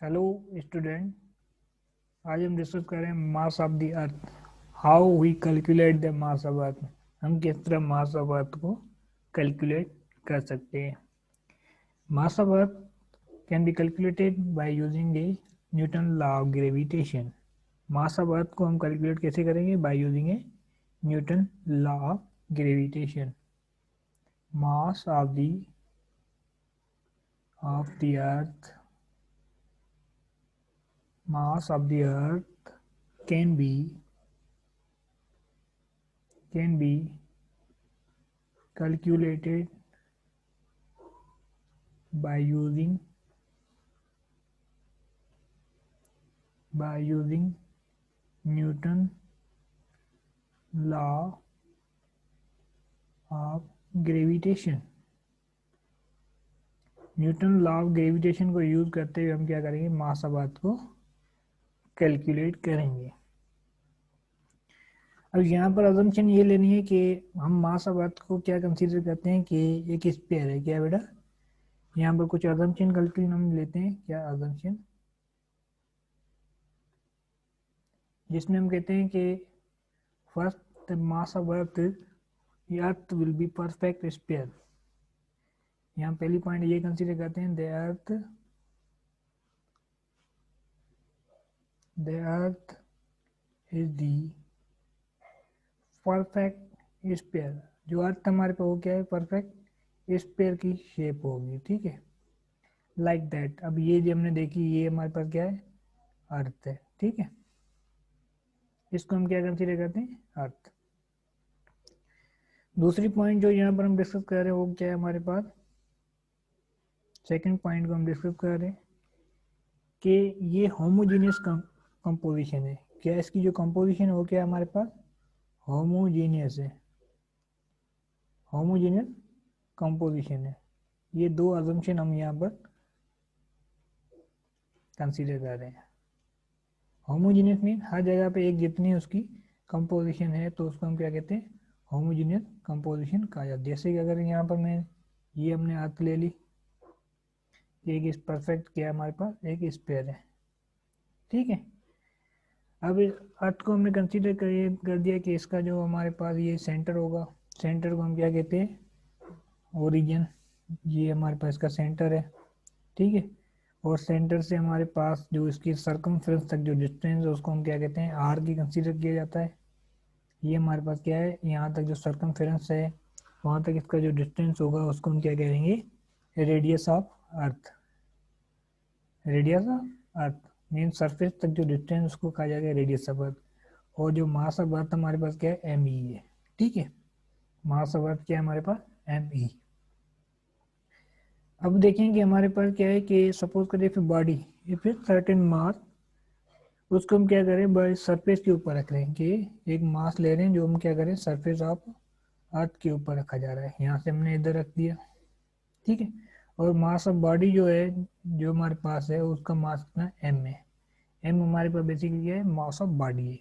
Hello student, आज हम discuss कर रहे हैं mass of the earth. How we calculate the mass of earth. हम किस तरह मास ऑफ अर्थ को कैलकुलेट कर सकते हैं। Mass of earth can be calculated by using A Newton law of gravitation. Mass of earth को हम कैलकुलेट कैसे करेंगे? By using A Newton law of gravitation. Mass of the earth mass of the earth can be calculated by using Newton law of gravitation। Newton law of gravitation को use करते हुए हम क्या करेंगे? मास ऑफ अर्थ को calculate करेंगे। अब यहाँ पर अजम्पशन ये लेनी है कि हम मास ऑफ अर्थ को क्या कंसीडर करते हैं कि एक स्फीयर है। क्या बेटा? यहाँ पर कुछ अजम्पशन कैलकुलेट हम लेते हैं। क्या अजम्पशन? जिसमें हम कहते हैं कि first the mass of earth will be perfect sphere. यहाँ पहली पॉइंट ये कंसीडर करते हैं the earth is the perfect sphere. जो अर्थ हमारे पे हो क्या है? परफेक्ट स्फीयर की शेप होगी। ठीक है, लाइक दैट। अब ये जो हमने देखी, ये हमारे पास क्या है? अर्थ है। ठीक है, इसको हम क्या कंसीडर करते हैं? अर्थ। दूसरी पॉइंट जो यहाँ पर हम डिस्कस कर रहे हैं वो क्या है हमारे पास? सेकंड पॉइंट को हम डिस्कस कर रहे हैं कि ये होमोजेनियस कंपोजिशन है। क्या इसकी जो कंपोजिशन है वो क्या है हमारे पास? होमोजेनियस है। होमोजेनियस कंपोजिशन है। ये दो अजम्पशन हम यहाँ पर कंसीडर कर रहे हैं। होमोजेनियस मीन हर जगह पे एक जितनी उसकी कंपोजिशन है तो उसको हम क्या कहते हैं? होमोजेनियस कंपोजिशन कहा जाता है। जैसे कि अगर यहाँ पर मैं ये हमने अर्थ ले ली, एक इस परफेक्ट क्या हमारे पास? एक स्फीयर है। ठीक है, अब अर्थ को हमने कंसीडर कर दिया कि इसका जो हमारे पास ये सेंटर होगा। सेंटर को हम क्या कहते हैं? ओरिजिन। ये हमारे पास इसका सेंटर है। ठीक है, और सेंटर से हमारे पास जो इसकी सर्कमफ्रेंस तक जो डिस्टेंस है उसको हम क्या कहते हैं? आर की कंसीडर किया जाता है। ये हमारे पास क्या है? यहाँ तक जो सर्कमफ्रेंस है वहाँ तक इसका जो डिस्टेंस होगा उसको हम क्या कहेंगे? Radius of earth. Radius of earth mean surface तक जो डिस्टेंस उसको कहा जाएगा रेडियस ऑफ अर्थ। और जो मास ऑफ अर्थ हमारे पास क्या है? एम ई है। ठीक है, मास ऑफ अर्थ क्या है हमारे पास? M E. अब देखें कि हमारे पास क्या है कि सपोज करें इफ बॉडी इफ सर्टेन मास, उसको हम क्या करें? बाय सरफेस के ऊपर रख रहे हैं कि एक मास ले रहे हैं जो हम क्या करें? सरफेस ऑफ अर्थ के ऊपर रखा जा रहा है। यहाँ से हमने इधर रख दिया। ठीक है, और मास ऑफ बॉडी जो है जो हमारे पास है उसका मास कितना? एम है। एम हमारे पास बेसिकली क्या है? मास ऑफ बॉडी है।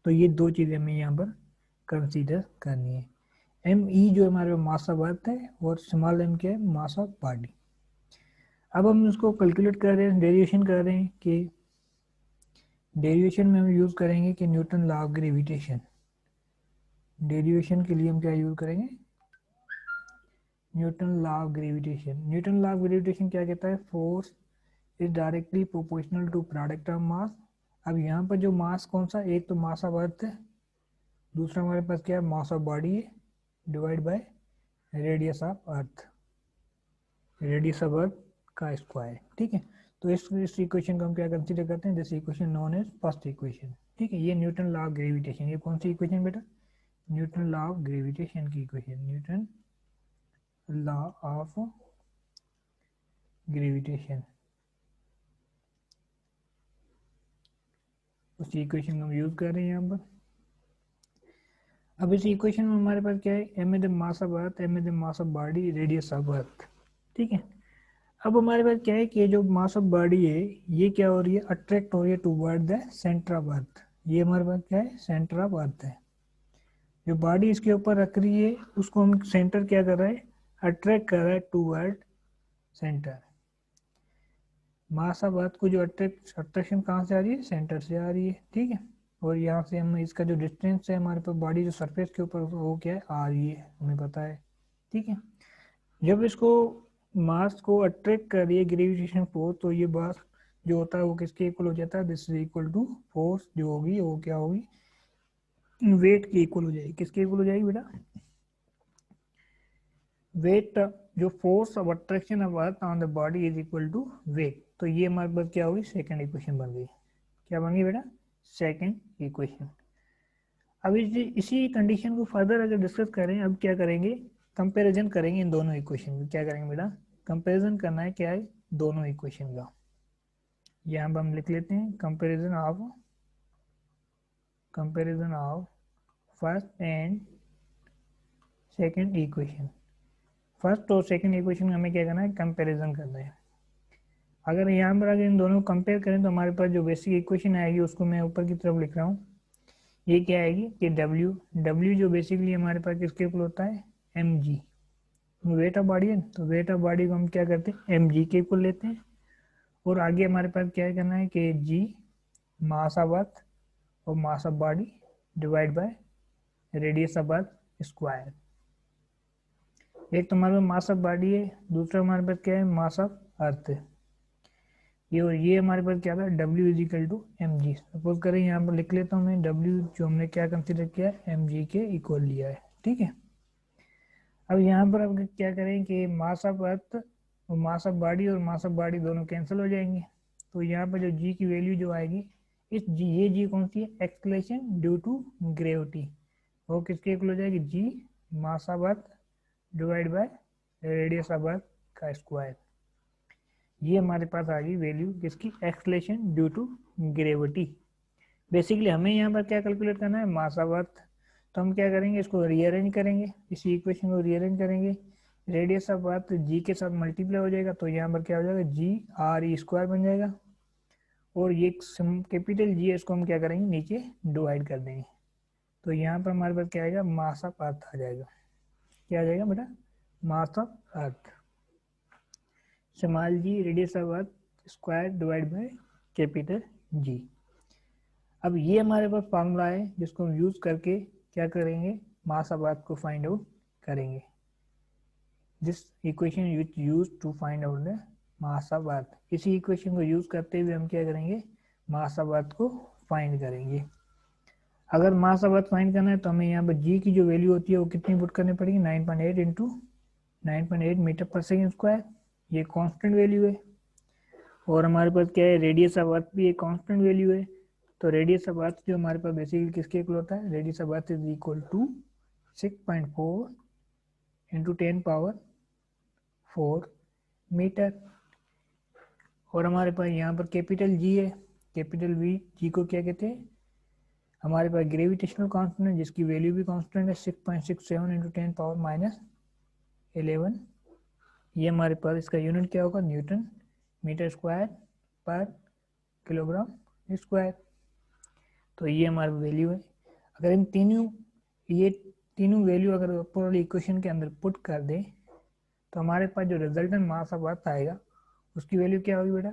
तो ये दो चीज़ें हमें यहाँ पर कंसीडर करनी है। एम ई जो हमारे पास मास ऑफ अर्थ है और स्मॉल एम क्या है? मास ऑफ बॉडी। अब हम इसको कैलकुलेट कर रहे हैं, डेरिवेशन कर रहे हैं कि डेरिवेशन में हम यूज़ करेंगे कि Newton law of gravitation. Derivation के लिए हम क्या यूज़ करेंगे? Newton law of gravitation. Newton law of gravitation क्या कहता है? Force is directly proportional to product of mass. अब यहाँ पर जो मास कौन सा? एक तो मास ऑफ अर्थ है, दूसरा हमारे पास क्या है? मास ऑफ बॉडी है divide by radius of earth. Radius of earth का स्क्वायर। ठीक है, तो इस इक्वेशन को हम क्या कंसीडर करते हैं? This equation known as first equation. ठीक है, ये न्यूटन लॉ ऑफ ग्रेविटेशन। ये कौन सी इक्वेशन बेटा? न्यूटन लॉ ऑफ ग्रेविटेशन की equation. Newton law of gravitation, उसी इक्वेशन को हम यूज कर रहे हैं यहाँ पर। अब इस इक्वेशन में हमारे पास क्या है? M A the mass of earth, M A the mass of body, radius of earth. ठीक है, अब हमारे पास क्या है कि जो मास ऑफ बॉडी है ये क्या हो रही है? अट्रैक्ट हो रही है toward the centre of earth. ये हमारे पास क्या है? सेंटर ऑफ अर्थ है। जो बॉडी इसके ऊपर रख रही है उसको हम सेंटर क्या कर रहा है? अट्रैक्ट कर रहा है toward centre. Mass of earth को जो अट्रैक्शन कहाँ से आ रही है, सेंटर से आ रही है, ठीक है। और यहाँ से हम इसका जो डिस्टेंस है हमारे पास बॉडी जो सरफेस के ऊपर वो क्या है, आ रही है, हमें पता है, ठीक है। जब इसको मास को अट्रैक्ट कर रही है ग्रेविटेशन फोर्स, तो ये बात जो होता है वो किसके इक्वल हो जाता है, this is equal to force जो होगी वो क्या होगी, वेट की इक्वल हो जाएगी। किसके इक्वल हो जाएगी बेटा, वेट, जो force of attraction of earth on the body is equal to weight. तो ये हमारे पास क्या होगी, सेकंड इक्वेशन बन गई। क्या बन गई बेटा, सेकंड इक्वेशन। अब इसी कंडीशन को फर्दर अगर डिस्कस करें, अब क्या करेंगे, कंपैरिजन करेंगे इन दोनों इक्वेशन का। क्या करेंगे बेटा, कंपैरिजन करना है, क्या है, दोनों इक्वेशन का। यहाँ पर हम लिख लेते हैं comparison of first and second equation. First और सेकंड इक्वेशन में हमें क्या करना है, कंपैरिजन करना है। अगर यहाँ पर अगर इन दोनों को कंपेयर करें तो हमारे पास जो बेसिक इक्वेशन आएगी उसको मैं ऊपर की तरफ लिख रहा हूँ। ये क्या आएगी कि डब्ल्यू जो बेसिकली हमारे पास किसके इक्वल होता है, M G, weight of body है। तो वेट ऑफ बॉडी को हम क्या करते हैं, एम जी के इक्वल लेते हैं। और आगे हमारे पास क्या करना है कि जी मास ऑफ अर्थ और मास of body divide by radius of earth square. एक तो हमारे पास मास ऑफ बॉडी है, दूसरा हमारे पास क्या है, मास ऑफ अर्थ है। ये हमारे पास क्या था, W is equal to M G. Suppose करें यहाँ पर लिख लेता हूँ मैं, W जो हमने क्या कंसिडर किया है, एम जी के इक्वल लिया है, ठीक है। अब यहाँ पर अब क्या करें कि मास ऑफ अर्थ और मास ऑफ बॉडी और मास ऑफ बॉडी दोनों कैंसिल हो जाएंगे। तो यहाँ पर जो जी की वैल्यू जो आएगी, ये जी कौन सी है, एक्सलेशन ड्यू टू ग्रेविटी, वो किसके इक्वल हो जाएगी, G mass of earth divide by radius of earth का स्क्वायर। ये हमारे पास आ गई वैल्यू किसकी, acceleration due to gravity. Basically हमें यहाँ पर क्या कैलकुलेट करना है, मास ऑफ अर्थ। तो हम क्या करेंगे, इसको रीअरेंज करेंगे, इसी इक्वेशन को रीअरेंज करेंगे। रेडियस ऑफ अर्थ जी के साथ मल्टीप्लाई हो जाएगा, तो यहाँ पर क्या हो जाएगा, जी आर ई स्क्वायर बन जाएगा। और ये कैपिटल जी है, इसको हम क्या करेंगे, नीचे डिवाइड कर देंगे। तो यहाँ पर हमारे पास क्या आएगा, मास ऑफ अर्थ आ जाएगा। क्या आ जाएगा बेटा, mass of earth small G radius of earth square divide by capital G. अब ये हमारे पास फार्मूला है जिसको हम यूज करके क्या करेंगे, मास ऑफ अर्थ को फाइंड आउट करेंगे। This equation use to find out the mass of earth. इसी इक्वेशन को यूज करते हुए हम क्या करेंगे, मास ऑफ अर्थ को फाइंड करेंगे। अगर मास ऑफ अर्थ फाइंड करना है तो हमें यहाँ पर जी की जो वैल्यू होती है वो कितनी पुट करनी पड़ेगी, 9.8 इंटू 9.8 मीटर पर सेकेंड स्क्वायर। ये कांस्टेंट वैल्यू है। और हमारे पास क्या है, रेडियस ऑफ अर्थ भी एक कांस्टेंट वैल्यू है। तो रेडियस ऑफ अर्थ जो हमारे पास बेसिकली किसके इक्वल होता है, radius of earth is equal to 6.4 into 10 power 4 metre. और हमारे पास यहाँ पर कैपिटल जी है, कैपिटल वी जी को क्या कहते हैं, हमारे पास ग्रेविटेशनल कांस्टेंट है जिसकी वैल्यू भी कांस्टेंट है 6.67 इंटू 10 पावर माइनस 11। ये हमारे पास इसका यूनिट क्या होगा, न्यूटन मीटर स्क्वायर पर किलोग्राम स्क्वायर। तो ये हमारी वैल्यू है। अगर इन तीनों वैल्यू अगर ऊपर वाली इक्वेशन के अंदर पुट कर दें तो हमारे पास जो रिजल्टेंट मास ऑफ अर्थ आएगा उसकी वैल्यू क्या होगी बेटा,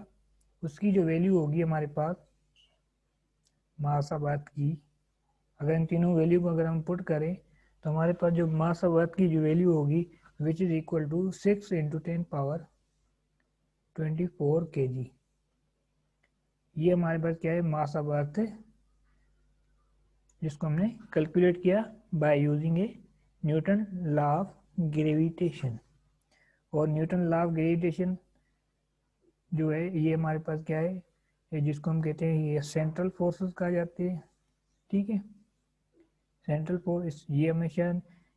उसकी जो वैल्यू होगी हमारे पास मास ऑफ अर्थ की, अगर इन तीनों वैल्यू को अगर हम पुट करें तो हमारे पास जो मास ऑफ अर्थ की जो वैल्यू होगी which is equal to 6 into 10 power 24 kg। ये हमारे पास क्या है, मास ऑफ अर्थ है जिसको हमने कैलकुलेट किया by using A Newton law of gravitation. और न्यूटन लॉ ऑफ ग्रेविटेशन जो है ये हमारे पास क्या है, ये जिसको हम कहते हैं ये सेंट्रल फोर्सेस कहा जाते हैं, ठीक है। सेंट्रल फोर्स ये हमेशा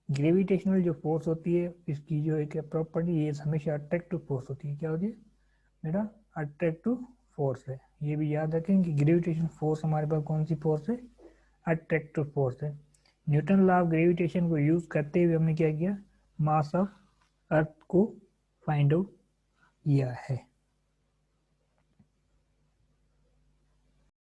ग्रेविटेशनल जो फोर्स होती है इसकी जो एक प्रॉपर्टी ये हमेशा अट्रैक्टिव फोर्स होती है। क्या होती है बेटा, अट्रैक्टिव फोर्स है। ये भी याद रखें कि ग्रेविटेशन फोर्स हमारे पास कौन सी फोर्स है, अट्रैक्टिव फोर्स है। न्यूटन लॉ ऑफ ग्रेविटेशन को यूज करते हुए हमने क्या किया, मास ऑफ अर्थ को फाइंड आउट किया है।